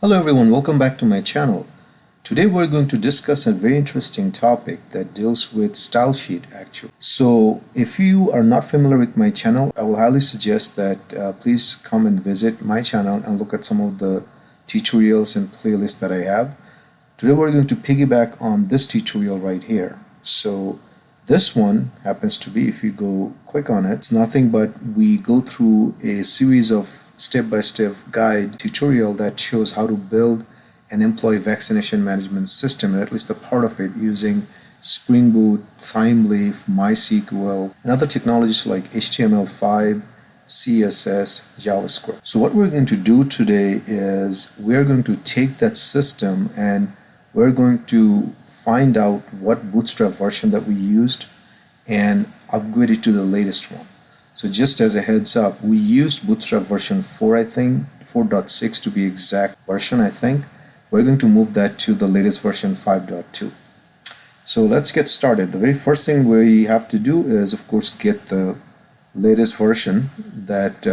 Hello everyone, welcome back to my channel. Today we're going to discuss a very interesting topic that deals with style sheet actually. So if you are not familiar with my channel, I will highly suggest that please come and visit my channel and look at some of the tutorials and playlists that I have. Today we're going to piggyback on this tutorial right here. So this one happens to be, if you go click on it, it's nothing but we go through a series of step-by-step guide tutorial that shows how to build an employee vaccination management system, or at least a part of it, using Spring Boot, ThymeLeaf, MySQL, and other technologies like HTML5, CSS, JavaScript. So what we're going to do today is we're going to take that system and we're going to find out what Bootstrap version that we used and upgrade it to the latest one. So just as a heads up, we used Bootstrap version 4, I think, 4.6 to be exact version, I think. We're going to move that to the latest version 5.2. So let's get started. The very first thing we have to do is, of course, get the latest version that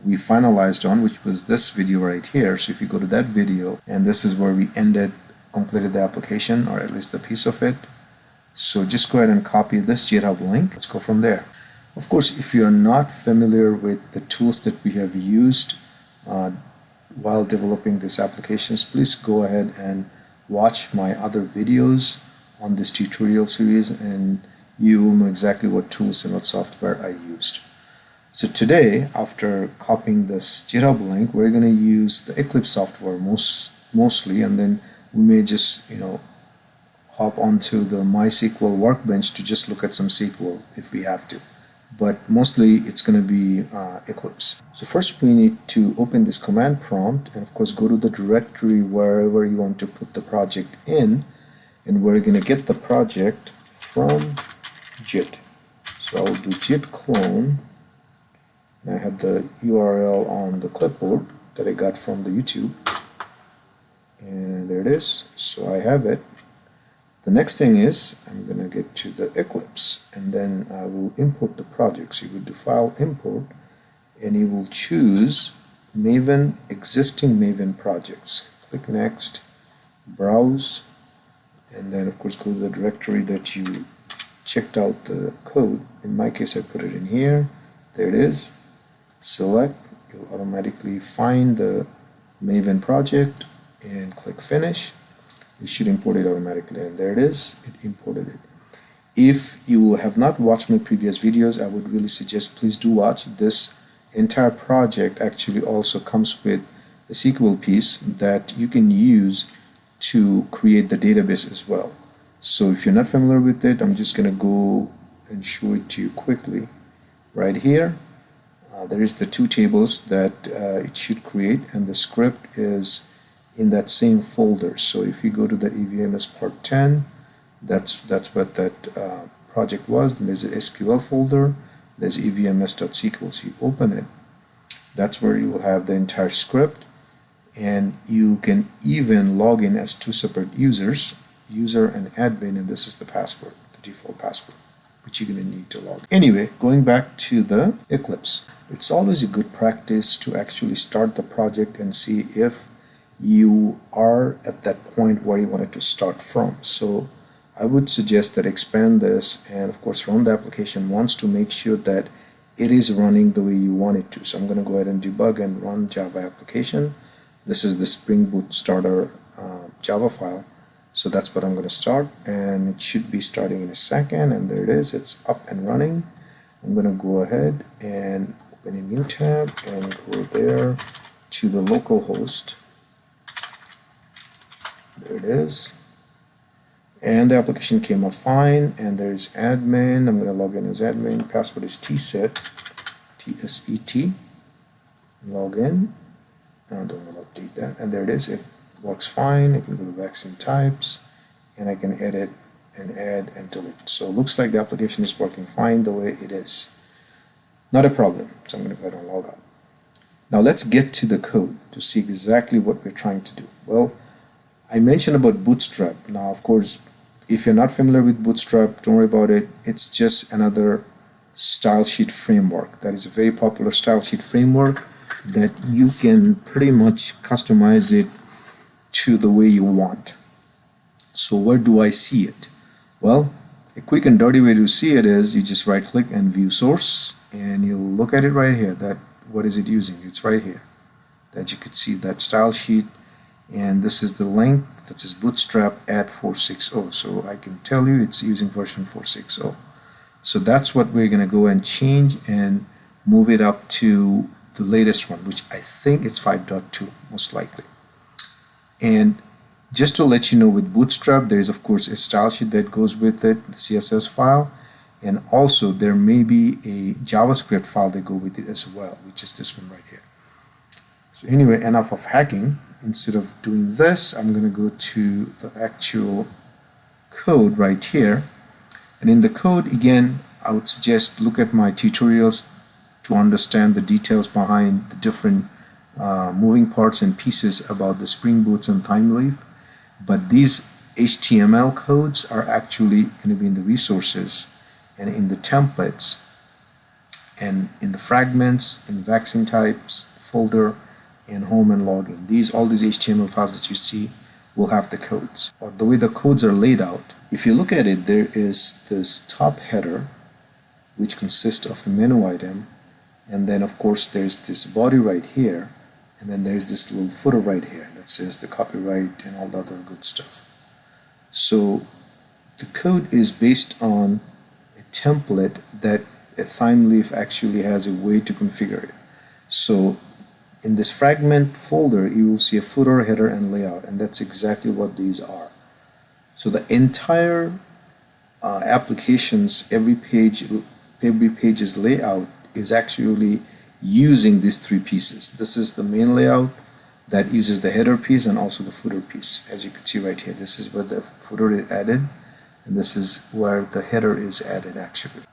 we finalized on, which was this video right here. So if you go to that video, and this is where we completed the application, or at least a piece of it. So just go ahead and copy this GitHub link. Let's go from there. Of course, if you are not familiar with the tools that we have used while developing these applications, please go ahead and watch my other videos on this tutorial series and you will know exactly what tools and what software I used. So today, after copying this GitHub link, we're going to use the Eclipse software mostly, and then we may just, hop onto the MySQL workbench to just look at some SQL if we have to. But mostly it's going to be Eclipse. So first we need to open this command prompt and of course go to the directory wherever you want to put the project in, and we're going to get the project from git. So I will do git clone, and I have the URL on the clipboard that I got from the YouTube, and there it is. So I have it. The next thing is I'm going to get to the Eclipse, and then I will import the project. So you would do file import, and you will choose Maven, existing Maven projects. Click next, browse, and then of course go to the directory that you checked out the code. In my case, I put it in here. There it is. Select, you'll automatically find the Maven project and click finish. It should import it automatically, and there it is. It imported it. If you have not watched my previous videos, I would really suggest please do watch. This entire project actually also comes with a SQL piece that you can use to create the database as well. So if you're not familiar with it, I'm just going to go and show it to you quickly. Right here, there is the two tables that it should create, and the script is in that same folder. So if you go to the EVMS part 10, that's what that project was. And there's an SQL folder, there's evms.sql. So you open it, that's where you will have the entire script, and you can even log in as two separate users, user and admin, and this is the password, the default password, which you're going to need to log in. Anyway, going back to the Eclipse, it's always a good practice to actually start the project and see if you are at that point where you want it to start from. So I would suggest that expand this and of course run the application once to make sure that it is running the way you want it to. So I'm going to go ahead and debug and run Java application. This is the Spring Boot starter Java file. So that's what I'm going to start, and it should be starting in a second, and there it is. It's up and running. I'm going to go ahead and open a new tab and go there to the local host. There it is, and the application came up fine, and there's admin. I'm going to log in as admin. Password is tset, T-S-E-T. Log in. I don't want to update that, and there it is. It works fine. I can go to vaccine types, and I can edit and add and delete. So it looks like the application is working fine the way it is. Not a problem. So I'm going to go ahead and log out. Now let's get to the code to see exactly what we're trying to do. Well, I mentioned about Bootstrap. Now, of course, if you're not familiar with Bootstrap, don't worry about it. It's just another style sheet framework. That is a very popular style sheet framework that you can pretty much customize it to the way you want. So where do I see it? Well, a quick and dirty way to see it is you just right click and view source, and you'll look at it right here. That what is it using? It's right here that you could see that style sheet, and this is the link that is Bootstrap at 4.6. So I can tell you it's using version 4.6. So that's what we're going to go and change and move it up to the latest one, which I think it's 5.2 most likely. And just to let you know, with Bootstrap, there is of course a style sheet that goes with it, the CSS file, and also there may be a JavaScript file that go with it as well, which is this one right here. So anyway, enough of hacking. Instead of doing this, I'm going to go to the actual code right here. And in the code, again, I would suggest look at my tutorials to understand the details behind the different moving parts and pieces about the Spring Boots and Thymeleaf. But these HTML codes are actually going to be in the resources and in the templates and in the fragments, in vaccine types folder, and home and login. All these HTML files that you see will have the codes, or the way the codes are laid out. If you look at it, there is this top header which consists of a menu item, and then of course there's this body right here, and then there's this little footer right here that says the copyright and all the other good stuff. So the code is based on a template that a Thymeleaf actually has a way to configure it. So in this fragment folder, you will see a footer, header, and layout, and that's exactly what these are. So the entire application's every page's layout is actually using these three pieces. This is the main layout that uses the header piece and also the footer piece. As you can see right here, this is where the footer is added, and this is where the header is added actually.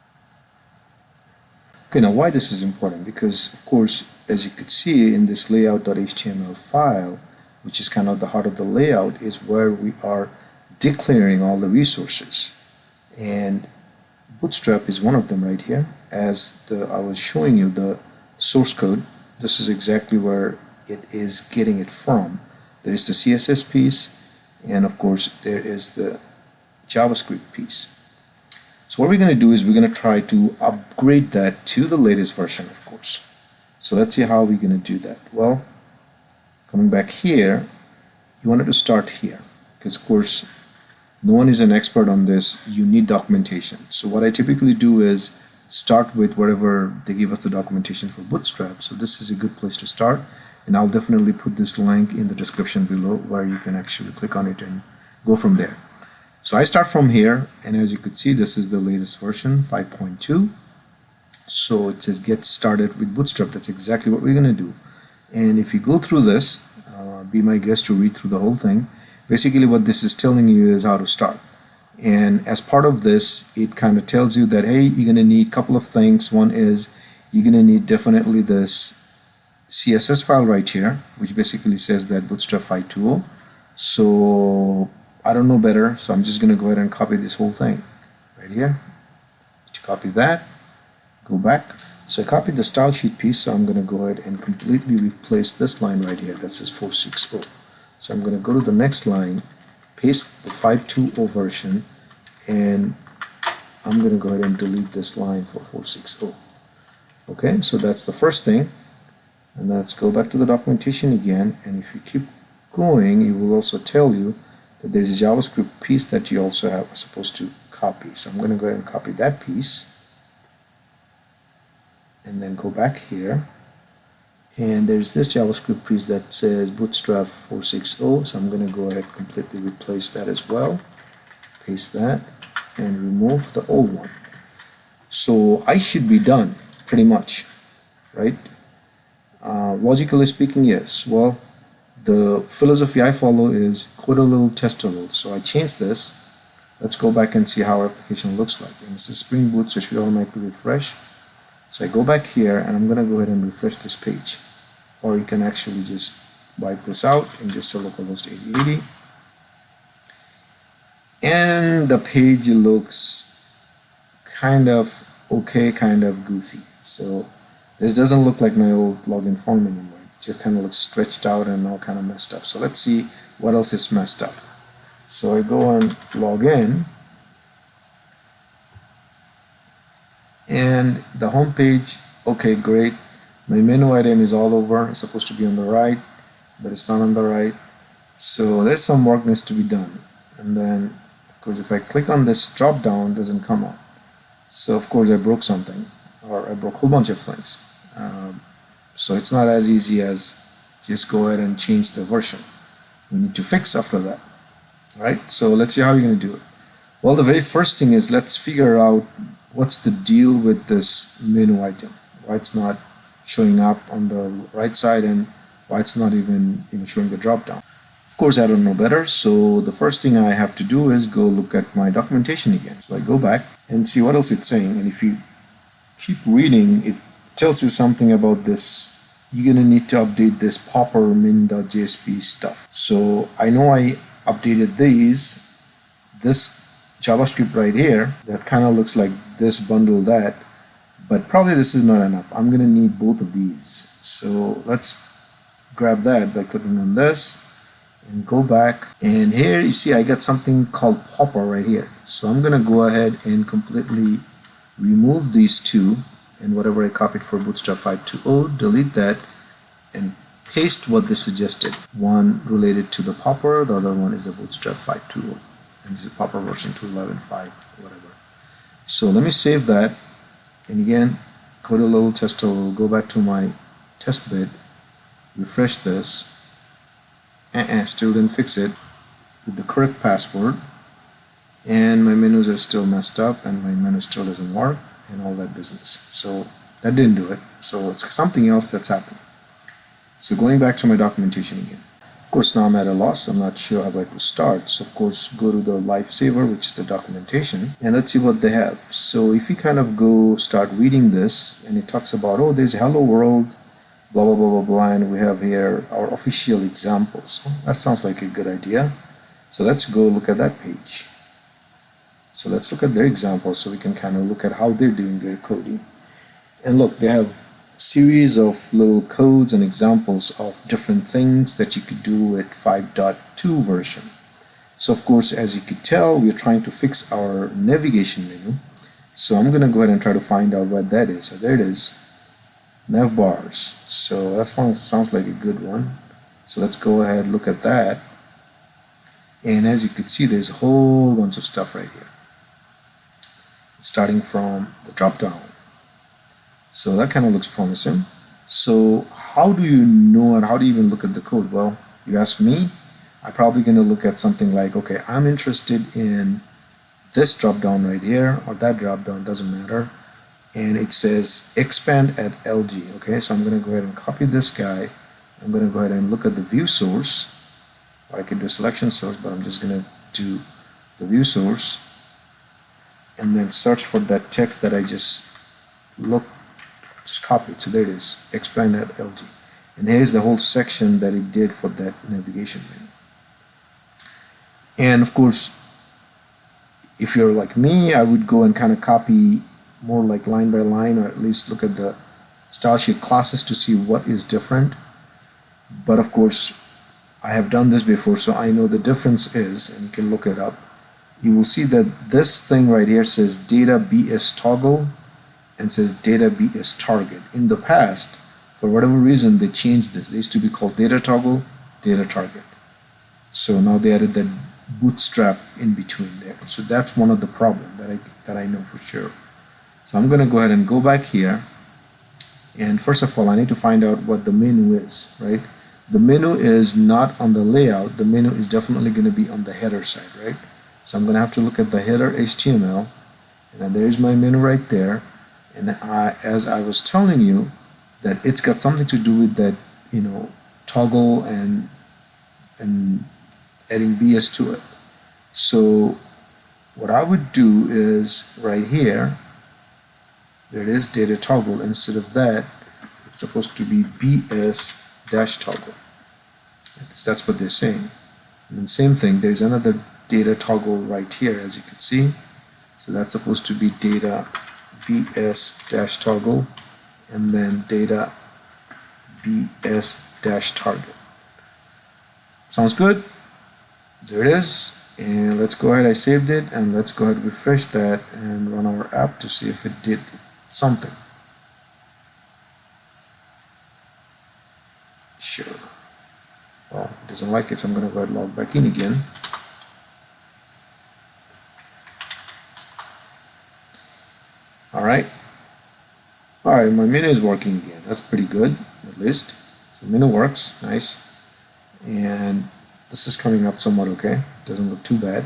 Okay, now why this is important? Because of course, as you could see in this layout.html file, which is kind of the heart of the layout, is where we are declaring all the resources. And Bootstrap is one of them right here. As I was showing you the source code, this is exactly where it is getting it from. There is the CSS piece, and of course there is the JavaScript piece. So what we're going to do is we're going to try to upgrade that to the latest version, of course. So let's see how we're going to do that. Well, coming back here, you wanted to start here because of course no one is an expert on this. You need documentation. So what I typically do is start with whatever they give us the documentation for Bootstrap. So this is a good place to start, and I'll definitely put this link in the description below where you can actually click on it and go from there. So I start from here, and as you could see, this is the latest version, 5.2. So it says get started with Bootstrap. That's exactly what we're going to do. And if you go through this, be my guest to read through the whole thing. Basically what this is telling you is how to start. And as part of this, it kind of tells you that, hey, you're going to need a couple of things. One is you're going to need definitely this CSS file right here, which basically says that Bootstrap 5.2. So I don't know better, so I'm just going to go ahead and copy this whole thing right here. To copy that, go back. So I copied the style sheet piece, so I'm going to go ahead and completely replace this line right here that says 4.6. So I'm going to go to the next line, paste the 5.2 version, and I'm going to go ahead and delete this line for 4.6. Okay, so that's the first thing. And let's go back to the documentation again, and if you keep going, it will also tell you that there's a JavaScript piece that you also are supposed to copy. So I'm going to go ahead and copy that piece, and then go back here, and there's this JavaScript piece that says Bootstrap 4.6. So I'm going to go ahead and completely replace that as well, paste that, and remove the old one. So I should be done pretty much, right? Logically speaking, yes. Well, the philosophy I follow is code a little, test a little. So I changed this. Let's go back and see how our application looks like. And this is Spring Boot, so it should automatically refresh. So I go back here, and I'm going to go ahead and refresh this page. Or you can actually just wipe this out and just select localhost 8080. And the page looks kind of okay, kind of goofy. So This doesn't look like my old login form anymore. It just kind of looks stretched out and all kind of messed up. So let's see what else is messed up. So I go and log in, and the home page, okay, great. My menu item is all over. It's supposed to be on the right, but it's not on the right. So there's some work needs to be done. And then, of course, if I click on this drop down, it doesn't come up. So of course I broke something, or I broke a whole bunch of things. So it's not as easy as just go ahead and change the version. We need to fix after that. All right, so let's see how you're going to do it. Well, the very first thing is let's figure out what's the deal with this menu item. Why it's not showing up on the right side, and why it's not even showing the drop down. Of course, I don't know better, so the first thing I have to do is go look at my documentation again. So I go back and see what else it's saying, and if you keep reading, it tells you something about this. You're gonna need to update this popper min.jsp stuff. So I know I updated this JavaScript right here that kind of looks like this bundle that, but probably this is not enough. I'm gonna need both of these. So let's grab that by clicking on this and go back, and here you see I got something called popper right here. So I'm gonna go ahead and completely remove these two, and whatever I copied for Bootstrap 5.2.0, delete that and paste what they suggested. One related to the popper, the other one is the Bootstrap 5.2.0, and this is popper version 2.11.5, whatever. So let me save that, and again go to little test tool, go back to my test bed, refresh this, still didn't fix it with the correct password, and my menus are still messed up, and my menu still doesn't work, and all that business. So that didn't do it. So it's something else that's happening. So going back to my documentation again. Of course, now I'm at a loss. I'm not sure how to start. So of course, go to the lifesaver, which is the documentation, and let's see what they have. So if you kind of go start reading this, and it talks about, oh, there's hello world, blah, blah, blah, blah, blah, and we have here our official examples. That sounds like a good idea. So let's go look at that page. So let's look at their examples so we can kind of look at how they're doing their coding. And look, they have a series of little codes and examples of different things that you could do with 5.2 version. So of course, as you could tell, we're trying to fix our navigation menu. So I'm going to go ahead and try to find out what that is. So there it is, nav bars. So that sounds like a good one. So let's go ahead and look at that. And as you can see, there's a whole bunch of stuff right here, starting from the drop down. So that kind of looks promising. So how do you know, and how do you even look at the code? Well, you ask me, I'm probably going to look at something like, okay, I'm interested in this drop down right here, or that drop down, doesn't matter, and it says expand at LG. Okay, so I'm going to go ahead and copy this guy. I'm going to go ahead and look at the view source, or I can do selection source, but I'm just going to do the view source, and then search for that text that I just copied. So there it is, expand at LG. And here's the whole section that it did for that navigation menu. And of course, if you're like me, I would go and kind of copy more like line by line, or at least look at the style sheet classes to see what is different. But of course, I have done this before, so I know the difference is, and you can look it up. You will see that this thing right here says data BS toggle and says data BS target. In the past, for whatever reason, they changed this. They used to be called data toggle, data target. So now they added that bootstrap in between there. So that's one of the problems that I know for sure. So I'm going to go ahead and go back here. And first of all, I need to find out what the menu is, right? The menu is not on the layout. The menu is definitely going to be on the header side, right? So I'm going to have to look at the header HTML, and then there's my menu right there. And as I was telling you, that it's got something to do with that, toggle and adding BS to it. So what I would do is right here, there it is, data toggle. Instead of that, it's supposed to be BS dash toggle. That's what they're saying. And then same thing, there's another data toggle right here, as you can see. So that's supposed to be data BS dash toggle, and then data bs-target. Sounds good? There it is. And let's go ahead, I saved it, and let's go ahead and refresh that and run our app to see if it did something. Sure. Well, it doesn't like it, so I'm going to go ahead and log back in again. Alright, my menu is working again. That's pretty good, at least. So menu works, nice. And this is coming up somewhat okay. Doesn't look too bad.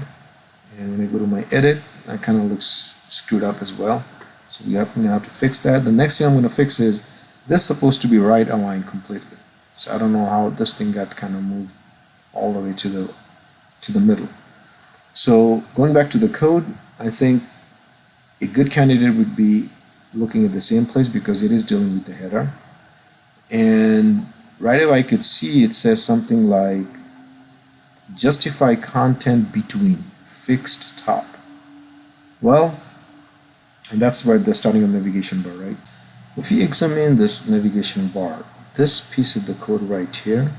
And when I go to my edit, that kind of looks screwed up as well. So we have to fix that. The next thing I'm going to fix is this is supposed to be right aligned completely. So I don't know how this thing got kind of moved all the way to the middle. So going back to the code, I think a good candidate would be looking at the same place because it is dealing with the header. And right away I could see it says something like justify content between fixed top. Well, and that's where the starting of navigation bar, right? If you examine this navigation bar, this piece of the code right here,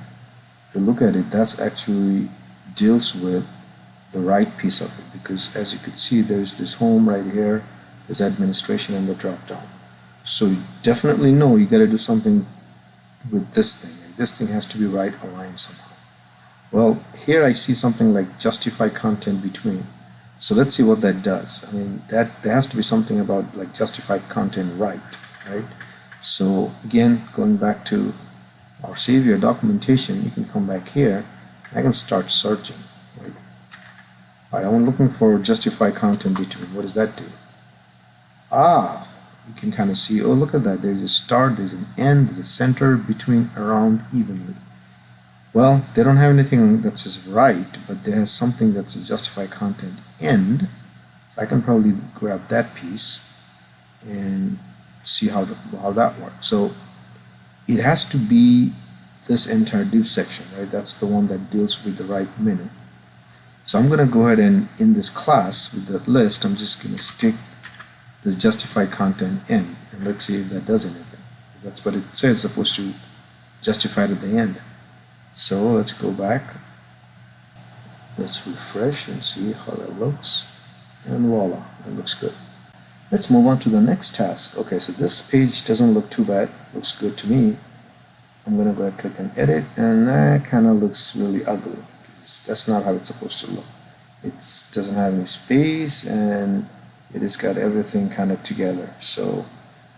if you look at it, that's actually deals with the right piece of it, because as you can see, there's this home right here, there's administration and the drop down. So you definitely know you got to do something with this thing. This thing has to be right aligned somehow. Well, here I see something like justify content between. So let's see what that does. I mean, there has to be something about like justified content right? So again, going back to our Savior documentation, you can come back here. I can start searching. Right, I'm looking for justify content between. What does that do? You can kind of see, oh, look at that. There's a start, there's an end, there's a center, between, around, evenly. Well, they don't have anything that says right, but there's something that says justify content end. So I can probably grab that piece and see how that works. So it has to be this entire div section, right? That's the one that deals with the right menu. So I'm going to go ahead and in this class with that list, I'm just going to stick this justify content in, and let's see if that does anything. That's what it says, it's supposed to justify it at the end. So let's go back, let's refresh and see how that looks, and voila, it looks good. Let's move on to the next task. Okay, so this page doesn't look too bad, looks good to me. I'm going to go ahead and click on edit, and that kind of looks really ugly. That's not how it's supposed to look. It doesn't have any space, and it has got everything kind of together. So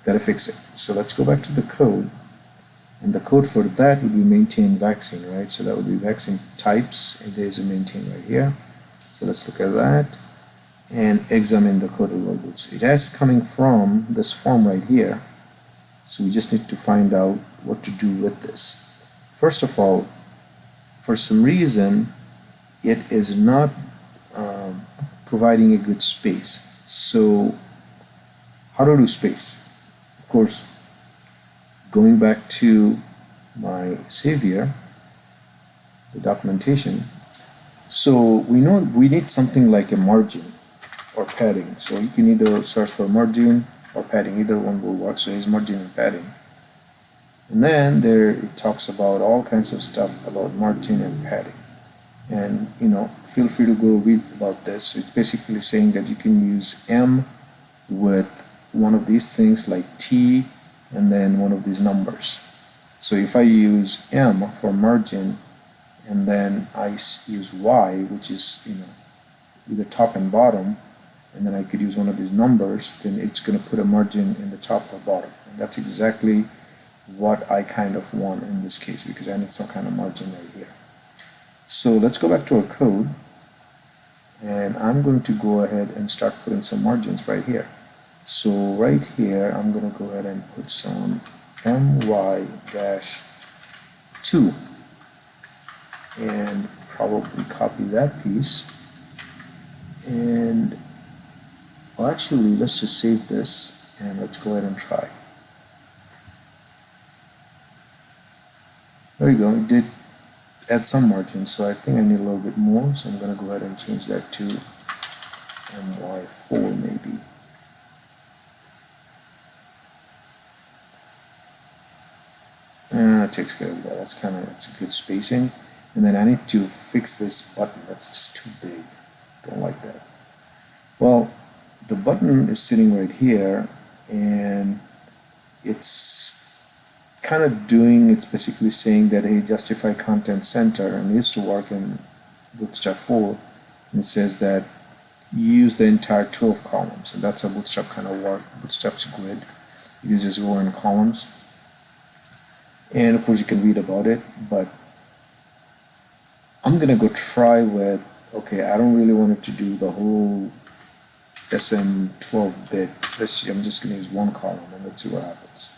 gotta fix it. So let's go back to the code, and the code for that would be maintain vaccine, right? So that would be vaccine types, and there's a maintain right here. So let's look at that and examine the code a little bit. So it has coming from this form right here. So we just need to find out what to do with this. First of all, for some reason, it is not providing a good space. So how to do space? Of course, going back to my Savior, the documentation. So we know we need something like a margin or padding. So you can either search for margin or padding, either one will work. So here's margin and padding. And then there it talks about all kinds of stuff about margin and padding. And feel free to go read about this. It's basically saying that you can use M with one of these things like T and then one of these numbers. So if I use M for margin and then I use Y, which is either top and bottom, and then I could use one of these numbers, then it's going to put a margin in the top or bottom. And that's exactly what I kind of want in this case, because I need some kind of margin right here. So let's go back to our code, and I'm going to go ahead and start putting some margins right here. So right here, I'm going to go ahead and put some MY-2 and probably copy that piece. And well, actually, let's just save this and let's go ahead and try. There you go, it did add some margin, so I think I need a little bit more, so I'm going to go ahead and change that to MY4 maybe. It takes care of that. It's a good spacing. And then I need to fix this button. That's just too big. Don't like that. Well, the button is sitting right here, and it's it's basically saying that, hey, justify content center, and it used to work in Bootstrap 4, and it says that you use the entire 12 columns, and that's how Bootstrap kind of work. Bootstrap's grid uses row and columns, and of course you can read about it, but I'm gonna go try with, okay, I don't really want it to do the whole SM 12-bit. I'm just gonna use one column, and let's see what happens.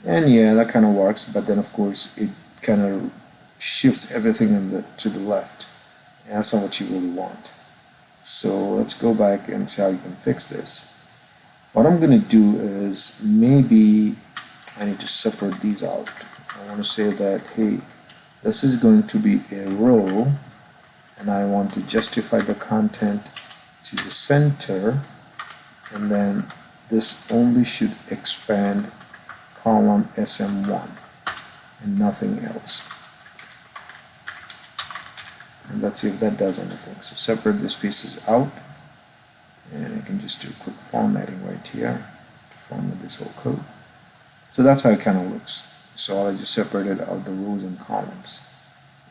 And yeah, that kind of works, but then of course it kind of shifts everything to the left, and that's not what you really want. So let's go back and see how you can fix this. What I'm going to do is, maybe I need to separate these out. I want to say that, hey, this is going to be a row, and I want to justify the content to the center, and then this only should expand column SM1 and nothing else. And let's see if that does anything. So separate these pieces out, and I can just do a quick formatting right here to format this whole code. So that's how it kind of looks. So I just separated out the rows and columns.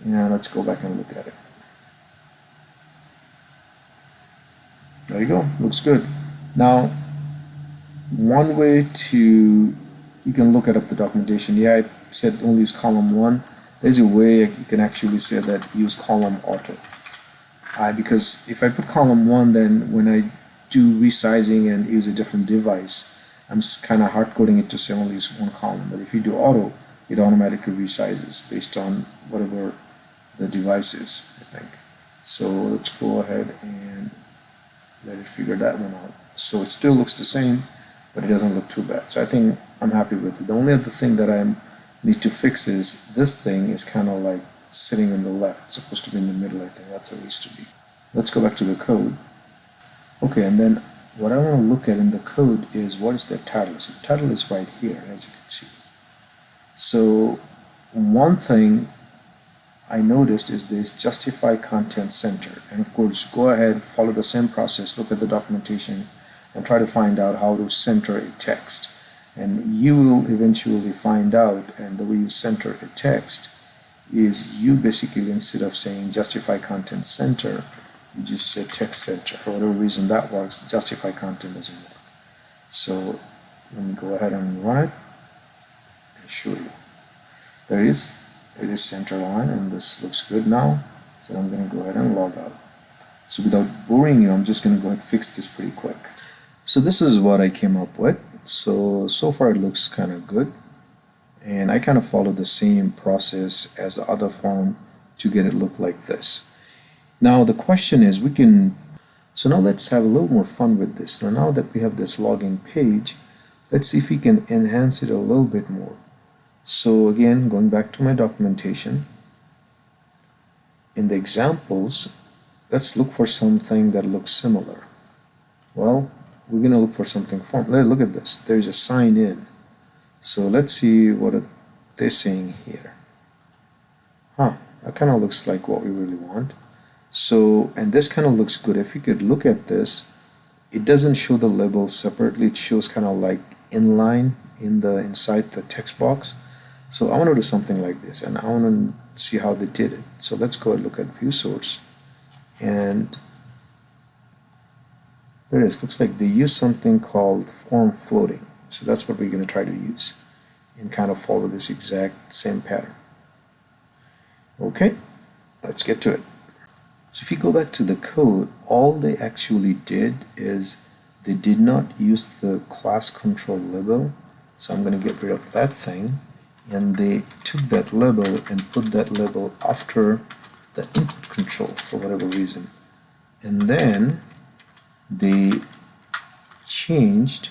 And let's go back and look at it. There you go, looks good. Now, one way you can look up the documentation. Yeah, I said only use column 1. There's a way you can actually say that use column auto. Because if I put column 1, then when I do resizing and use a different device, I'm kind of hard coding it to say only use one column. But if you do auto, it automatically resizes based on whatever the device is, I think. So let's go ahead and let it figure that one out. So it still looks the same, but it doesn't look too bad. So I think I'm happy with it. The only other thing that I need to fix is this thing is kind of like sitting on the left. It's supposed to be in the middle, I think. That's how it used to be. Let's go back to the code. Okay, and then what I want to look at in the code is, what is the title? So the title is right here, as you can see. So one thing I noticed is this justify content center. And of course, go ahead, follow the same process, look at the documentation, and try to find out how to center a text. And you will eventually find out, and the way you center a text is, you basically, instead of saying justify content center, you just say text center. For whatever reason that works, justify content doesn't work. So let me go ahead and run it and show you. There it is. It is center line, and this looks good now. So I'm going to go ahead and log out. So without boring you, I'm just going to go ahead and fix this pretty quick. So this is what I came up with. So far it looks kind of good, and I kind of followed the same process as the other form to get it look like this. Now the question is, so now let's have a little more fun with this. Now that we have this login page, let's see if we can enhance it a little bit more. So again, going back to my documentation, in the examples, let's look for something that looks similar. Well, we're going to look for something formal. Look at this. There's a sign in. So let's see what they're saying here. That kind of looks like what we really want. So, and this kind of looks good. If you could look at this, it doesn't show the label separately. It shows kind of like inline inside the text box. So I want to do something like this, and I want to see how they did it. So let's go and look at view source, and there it is. Looks like they use something called form floating. So that's what we're going to try to use and kind of follow this exact same pattern. Okay, let's get to it. So if you go back to the code, all they actually did is they did not use the class control label. So I'm going to get rid of that thing. And they took that label and put that label after the input control for whatever reason. And then they changed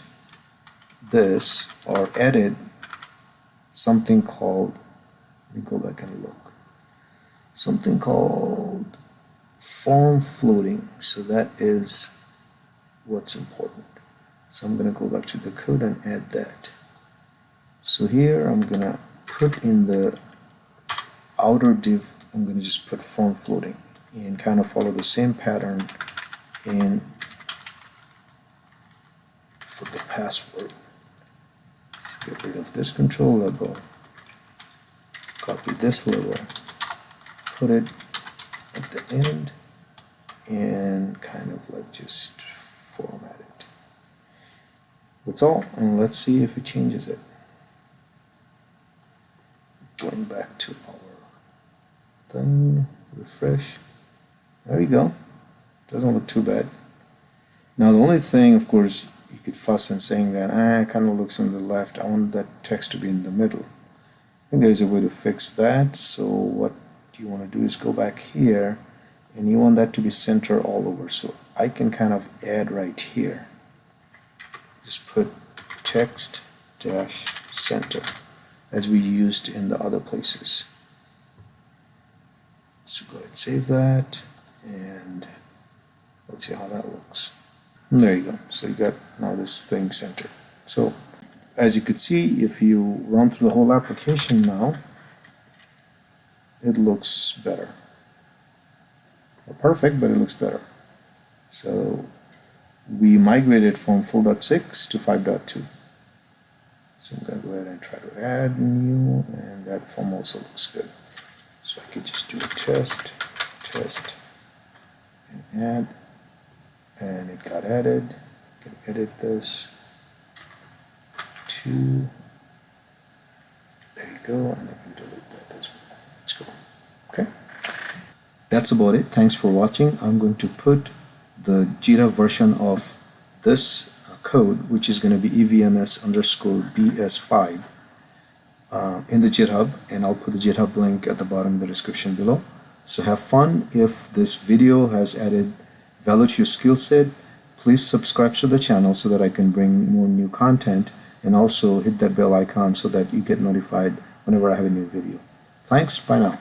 this, or added something called, let me go back and look, something called form floating. So that is what's important. So I'm going to go back to the code and add that. So here I'm going to put in the outer div, I'm going to just put form floating and kind of follow the same pattern and for the password. Let's get rid of this control label, copy this label, put it at the end, and kind of like just format it. That's all, and let's see if it changes it. Going back to our thing, refresh. There you go. Doesn't look too bad. Now the only thing, of course, you could fuss and saying that it kind of looks on the left. I want that text to be in the middle. I think there's a way to fix that. So what you want to do is go back here, and you want that to be center all over. So I can kind of add right here. Just put text dash center as we used in the other places. So go ahead and save that, and let's see how that looks. And there you go. So you got now this thing centered. So as you could see, if you run through the whole application now, it looks better. Not perfect, but it looks better. So we migrated from 4.6 to 5.2. So I'm going to go ahead and try to add new, and that form also looks good. So I could just do a test, and add, and it got added. I can edit this to, there you go, and I can delete that as well. Let's go. Okay. That's about it. Thanks for watching. I'm going to put the GitHub version of this code, which is going to be evms_bs5 in the GitHub, and I'll put the GitHub link at the bottom of the description below. So have fun. If this video has added value to your skill set, please subscribe to the channel so that I can bring more new content, and also hit that bell icon so that you get notified whenever I have a new video. Thanks. Bye now.